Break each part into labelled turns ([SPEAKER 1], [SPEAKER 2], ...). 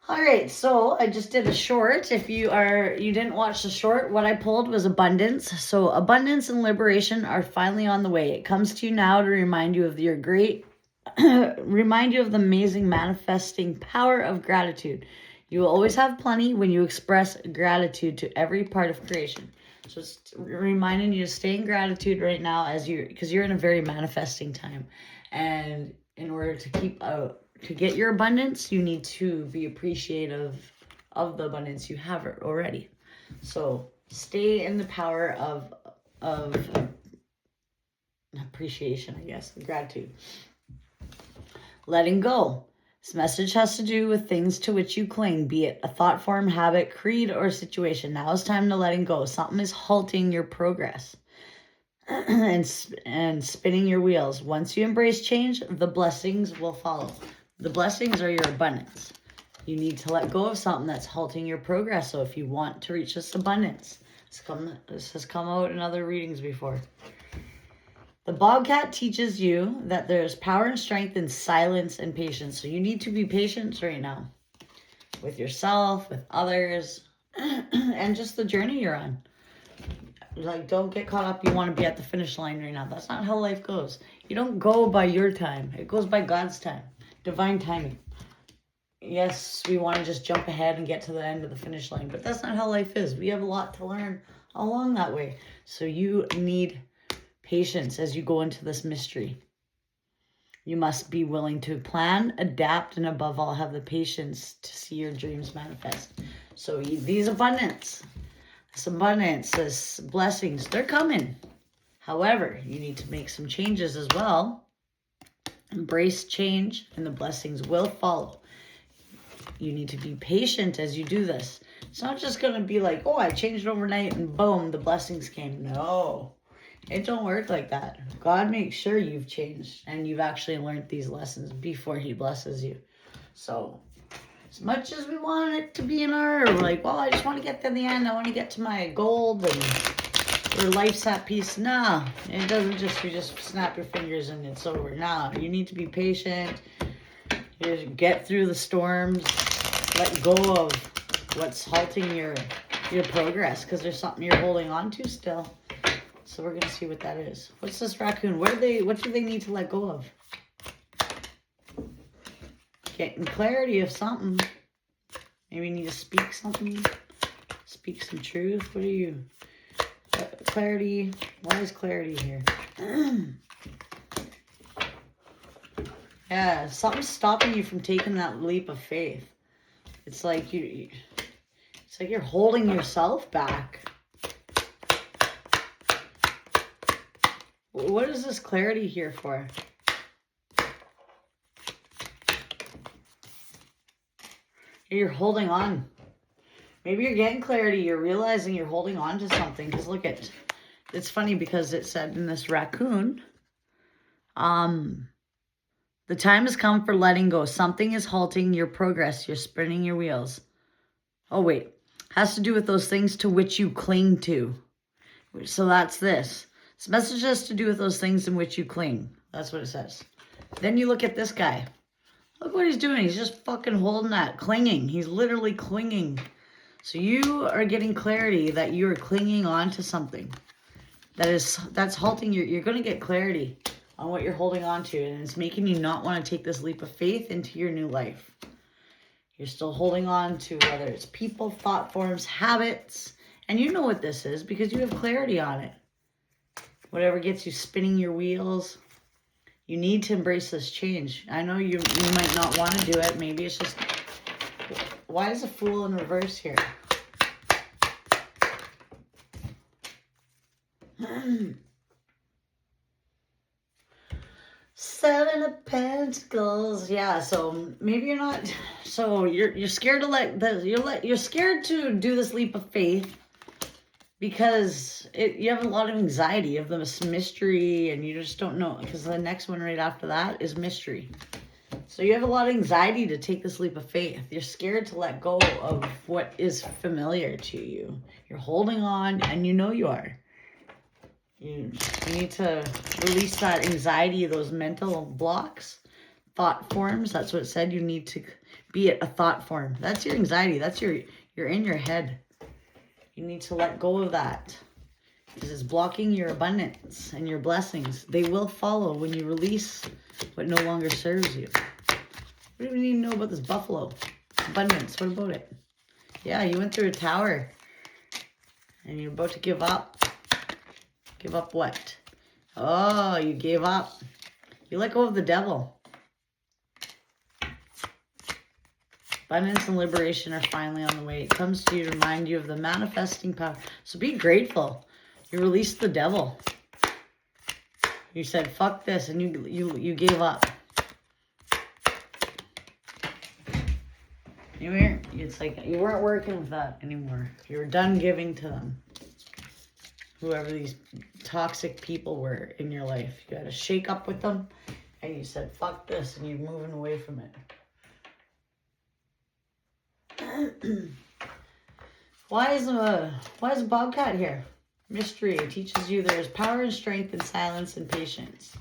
[SPEAKER 1] All right, so I just did a short. If you didn't watch the short, what I pulled was abundance. So abundance and liberation are finally on the way. It comes to you now to remind you of your remind you of the amazing manifesting power of gratitude. You will always have plenty when you express gratitude to every part of creation. So it's reminding you to stay in gratitude right now because you're in a very manifesting time. And in order to get your abundance, you need to be appreciative of the abundance you have already. So stay in the power of appreciation, I guess, gratitude. Letting go. This message has to do with things to which you cling, be it a thought form, habit, creed, or situation. Now is time to letting go. Something is halting your progress and spinning your wheels. Once you embrace change, the blessings will follow. The blessings are your abundance. You need to let go of something that's halting your progress. So if you want to reach this abundance, this has come out in other readings before. The Bobcat teaches you that there's power and strength in silence and patience. So you need to be patient right now with yourself, with others, and just the journey you're on. Like, don't get caught up. You want to be at the finish line right now. That's not how life goes. You don't go by your time. It goes by God's time. Divine timing. Yes, we want to just jump ahead and get to the end of the finish line, but that's not how life is. We have a lot to learn along that way. So you need patience as you go into this mystery. You must be willing to plan, adapt, and above all, have the patience to see your dreams manifest. So this abundance, this blessings, they're coming. However, you need to make some changes as well. Embrace change, and the blessings will follow. You need to be patient as you do this. It's not just going to be like, oh, I changed overnight and boom, the blessings came. No. It don't work like that. God makes sure you've changed and you've actually learned these lessons before he blesses you. So as much as we want it to be in our, like, well, I just want to get to the end. I want to get to my gold or life's at peace. Nah, it doesn't you just snap your fingers and it's over. Nah, you need to be patient. You get through the storms. Let go of what's halting your progress because there's something you're holding on to still. So we're going to see what that is. What's this raccoon? What do they need to let go of? Getting clarity of something. Maybe you need to speak something. Speak some truth. What are you? Clarity. Why is clarity here? Yeah, something's stopping you from taking that leap of faith. It's like you're holding yourself back. What is this clarity here for? You're holding on. Maybe you're getting clarity. You're realizing you're holding on to something. Because look at, it's funny because it said in this raccoon, the time has come for letting go. Something is halting your progress. You're spinning your wheels. Oh, wait. Has to do with those things to which you cling to. So that's this. This message has to do with those things in which you cling. That's what it says. Then you look at this guy. Look what he's doing. He's just fucking holding that. Clinging. He's literally clinging. So you are getting clarity that you are clinging on to something. That's halting you're going to get clarity on what you're holding on to. And it's making you not want to take this leap of faith into your new life. You're still holding on to whether it's people, thought forms, habits. And you know what this is because you have clarity on it. Whatever gets you spinning your wheels, you need to embrace this change. I know you might not want to do it. Maybe it's just, why is a Fool in reverse here? Seven of Pentacles. Yeah, so maybe you're not, so you're scared to you're scared to do this leap of faith. Because you have a lot of anxiety of this mystery and you just don't know. Because the next one right after that is mystery. So you have a lot of anxiety to take this leap of faith. You're scared to let go of what is familiar to you. You're holding on and you know you are. You need to release that anxiety, those mental blocks, thought forms. That's what it said. You need to be it a thought form. That's your anxiety. That's you're in your head. You need to let go of that. Because it's blocking your abundance and your blessings. They will follow when you release what no longer serves you. What do we need to know about this buffalo? Abundance, what about it? Yeah, you went through a tower. And you're about to give up. Give up what? Oh, you gave up. You let go of the devil. Abundance and liberation are finally on the way. It comes to you to remind you of the manifesting power. So be grateful. You released the devil. You said, fuck this, and you gave up. It's like you weren't working with that anymore. You were done giving to them. Whoever these toxic people were in your life. You had to shake up with them, and you said, fuck this, and you're moving away from it. Why is a bobcat here? Mystery. It teaches you there's power and strength in silence and patience.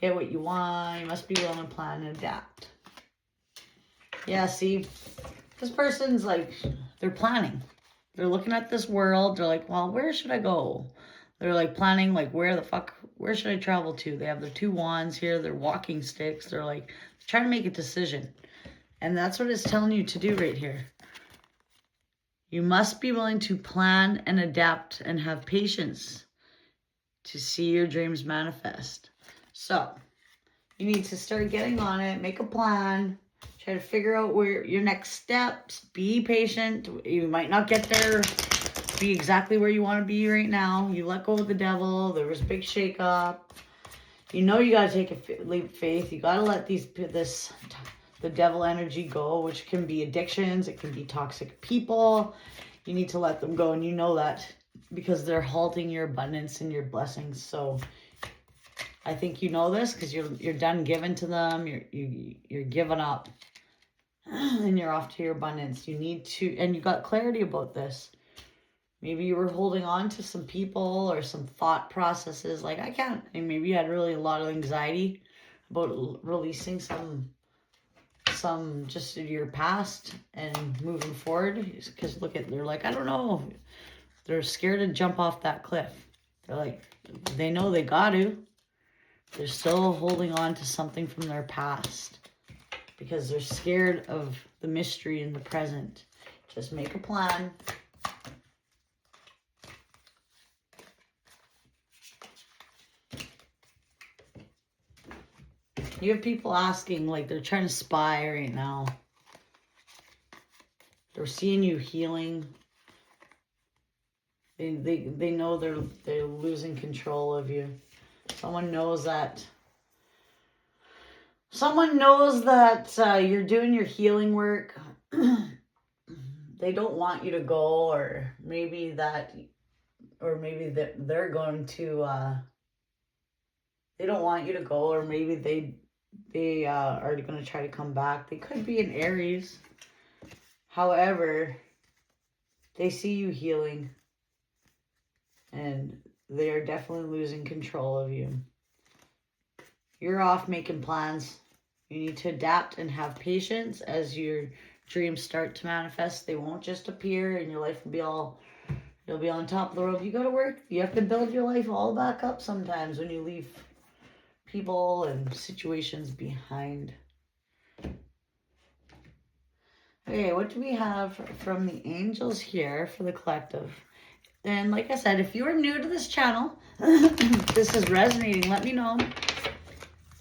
[SPEAKER 1] Get what you want. You must be willing to plan and adapt. Yeah, see, this person's like, they're planning. They're looking at this world. They're like, well, where should I go? They're like planning, like, where should I travel to? They have their 2 wands here, their walking sticks. They're like, trying to make a decision. And that's what it's telling you to do right here. You must be willing to plan and adapt and have patience to see your dreams manifest. So, you need to start getting on it, make a plan, try to figure out where your next steps, be patient. You might not get there, be exactly where you want to be right now. You let go of the devil. There was a big shake up. You know you got to take a leap of faith. You got to let the devil energy go, which can be addictions. It can be toxic people. You need to let them go, and you know that because they're halting your abundance and your blessings. So I think you know this because you're done giving to them. You're giving up, and you're off to your abundance. You need to, and you got clarity about this. Maybe you were holding on to some people or some thought processes like I can't. And maybe you had really a lot of anxiety about releasing some just your past and moving forward. Because look at, they're like, I don't know. They're scared to jump off that cliff. They're like, they know they got to. They're still holding on to something from their past because they're scared of the mystery in the present. Just make a plan. You have people asking, like they're trying to spy right now. They're seeing you healing. They know they're losing control of you. Someone knows that you're doing your healing work. They don't want you to go, or maybe that they're going to they don't want you to go, or maybe they are going to try to come back. They could be in Aries. However, they see you healing, and they are definitely losing control of you. You're off making plans. You need to adapt and have patience as your dreams start to manifest. They won't just appear and your life will be you'll be on top of the world. You got to work. You have to build your life all back up sometimes when you leave people and situations behind. Okay, what do we have from the angels here for the collective? And like I said, if you are new to this channel, this is resonating, let me know.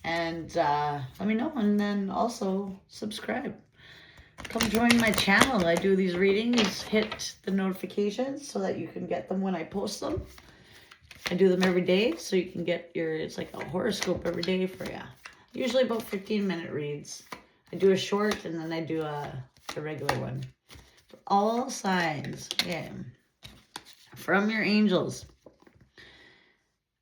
[SPEAKER 1] And let me know, and then also subscribe. Come join my channel. I do these readings. Hit the notifications so that you can get them when I post them. I do them every day, so you can get it's like a horoscope every day for you. Usually about 15-minute reads. I do a short, and then I do a regular one. For all signs. Yeah. From your angels.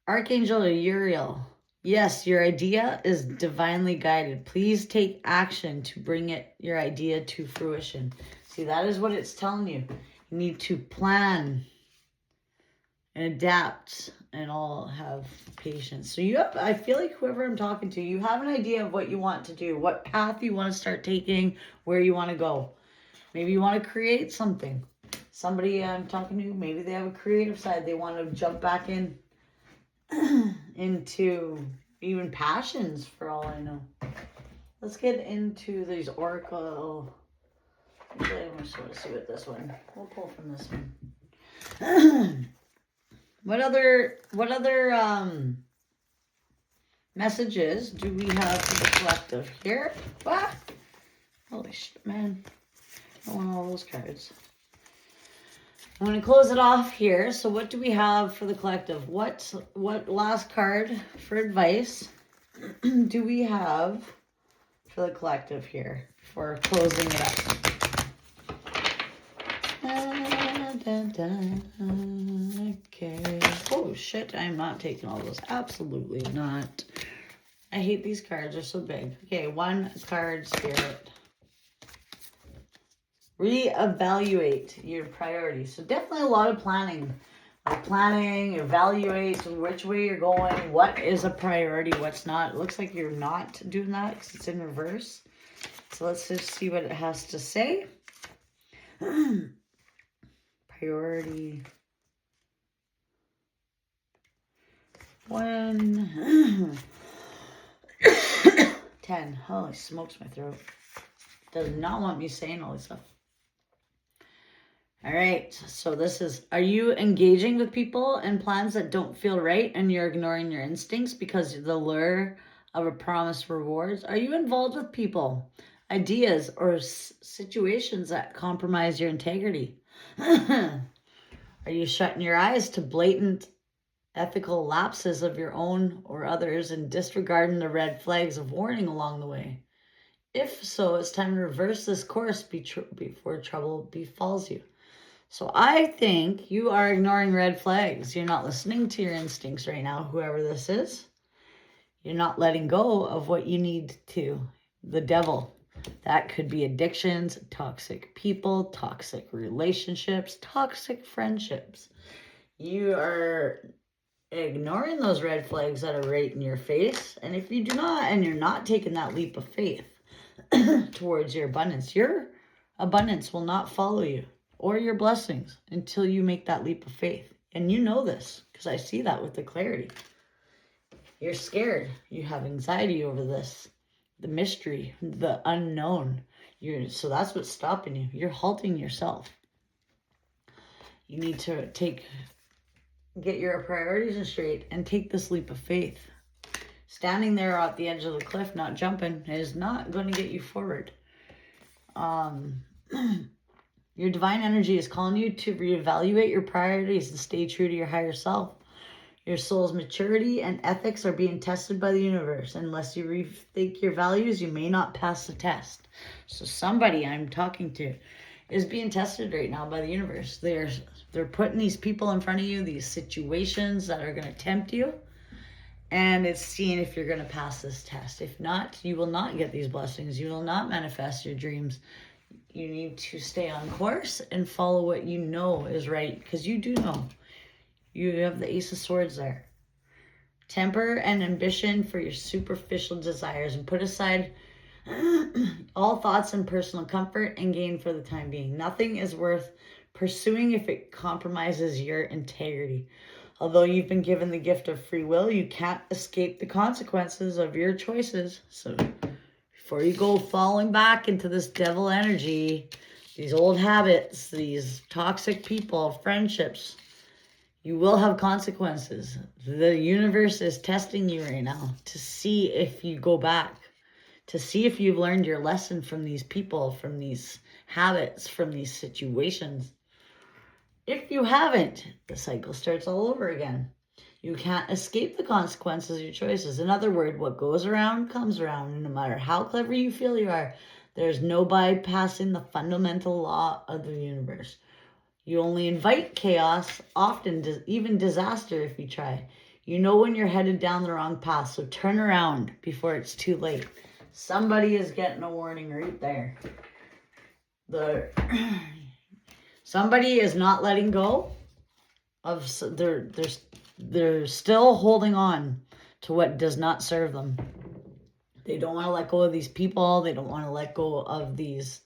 [SPEAKER 1] Archangel Uriel. Yes, your idea is divinely guided. Please take action to bring your idea to fruition. See, that is what it's telling you. You need to plan and adapt, and all have patience. So you have, I feel like whoever I'm talking to, you have an idea of what you want to do, what path you want to start taking, where you want to go. Maybe you want to create something. Somebody I'm talking to, maybe they have a creative side. They want to jump back in into even passions, for all I know. Let's get into these oracle. Usually I'm just going to see what this one. We'll pull from this one. What other messages do we have for the collective here? What? Holy shit, man. I want all those cards. I'm going to close it off here. So what do we have for the collective? What last card for advice do we have for the collective here for closing it up? Okay. Oh shit, I'm not taking all those. Absolutely not. I hate these cards. They're so big. Okay, one card, Spirit. Reevaluate your priorities. So definitely a lot of planning. Evaluate which way you're going, what is a priority, what's not. It looks like you're not doing that because it's in reverse. So let's just see what it has to say. Priority. 1. 10. Holy smokes, my throat. Does not want me saying all this stuff. All right, so this is, are you engaging with people and plans that don't feel right and you're ignoring your instincts because of the lure of a promised rewards? Are you involved with people, ideas, or situations that compromise your integrity? Are you shutting your eyes to blatant ethical lapses of your own or others and disregarding the red flags of warning along the way? If so, it's time to reverse this course before trouble befalls you. So I think you are ignoring red flags. You're not listening to your instincts right now, whoever this is. You're not letting go of what you need to. The devil. That could be addictions, toxic people, toxic relationships, toxic friendships. You are ignoring those red flags that are right in your face. And if you do not, and you're not taking that leap of faith towards your abundance will not follow you or your blessings until you make that leap of faith. And you know this because I see that with the clarity. You're scared. You have anxiety over this, the mystery, the unknown. So that's what's stopping you. You're halting yourself. You need to get your priorities straight and take this leap of faith. Standing there at the edge of the cliff, not jumping, is not going to get you forward. Your divine energy is calling you to reevaluate your priorities and stay true to your higher self. Your soul's maturity and ethics are being tested by the universe. Unless you rethink your values, you may not pass the test. So somebody I'm talking to is being tested right now by the universe. They're putting these people in front of you, these situations that are going to tempt you. And it's seeing if you're going to pass this test. If not, you will not get these blessings. You will not manifest your dreams. You need to stay on course and follow what you know is right. Because you do know. You have the Ace of Swords there. Temper and ambition for your superficial desires and put aside all thoughts and personal comfort and gain for the time being. Nothing is worth pursuing if it compromises your integrity. Although you've been given the gift of free will, you can't escape the consequences of your choices. So before you go falling back into this devil energy, these old habits, these toxic people, friendships, you will have consequences. The universe is testing you right now to see if you go back, to see if you've learned your lesson from these people, from these habits, from these situations. If you haven't, the cycle starts all over again. You can't escape the consequences of your choices. In other words, what goes around comes around. And no matter how clever you feel you are, there's no bypassing the fundamental law of the universe. You only invite chaos, often even disaster if you try. You know when you're headed down the wrong path, so turn around before it's too late. Somebody is getting a warning right there. Somebody is not letting go they're still holding on to what does not serve them. They don't want to let go of these people. They don't want to let go of these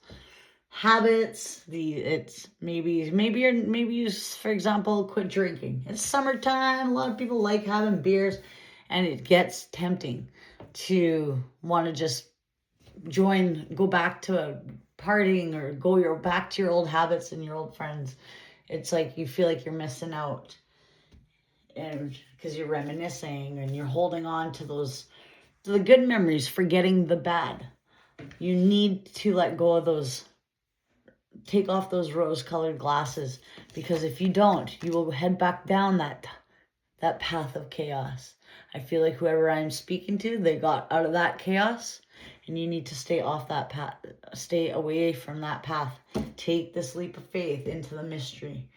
[SPEAKER 1] habits. It's maybe you, for example, quit drinking. It's summertime. A lot of people like having beers, and it gets tempting to want to just go back to partying, or go back to your old habits and your old friends. It's like you feel like you're missing out, and because you're reminiscing and you're holding on to the good memories, forgetting the bad. You need to let go of those, take off those rose-colored glasses, because if you don't, you will head back down that path of chaos. I feel like whoever I'm speaking to, they got out of that chaos, and you need to stay off that path, stay away from that path. Take this leap of faith into the mystery.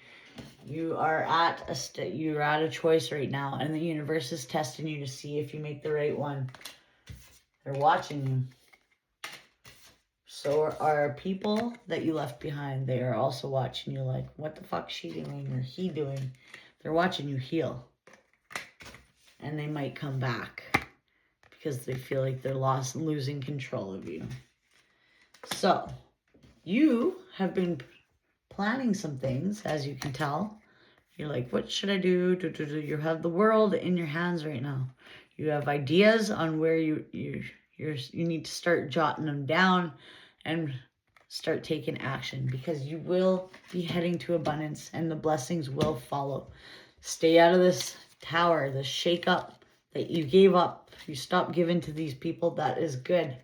[SPEAKER 1] You are at you're at a choice right now, and the universe is testing you to see if you make the right one. They're watching you. So are people that you left behind. They are also watching you like, what the fuck's she doing or he doing? They're watching you heal. And they might come back because they feel like they're losing control of you. So you have been planning some things, as you can tell. You're like, what should I do? You have the world in your hands right now. You have ideas on where you need to start jotting them down and start taking action, because you will be heading to abundance and the blessings will follow. Stay out of this tower, this shake up that you gave up. You stopped giving to these people. That is good.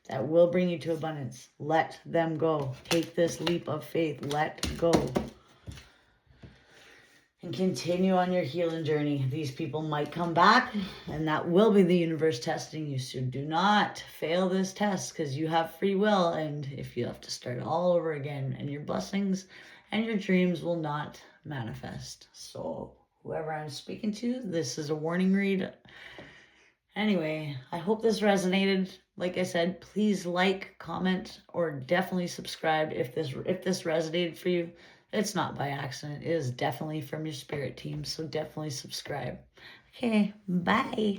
[SPEAKER 1] That will bring you to abundance. Let them go. Take this leap of faith. Let go. And continue on your healing journey. These people might come back, and that will be the universe testing you. So do not fail this test, because you have free will, and if you have to start all over again, and your blessings and your dreams will not manifest. So whoever I'm speaking to, this is a warning read. Anyway, I hope this resonated. Like I said, please like, comment, or definitely subscribe if this resonated for you. It's not by accident. It is definitely from your spirit team. So definitely subscribe. Okay, bye.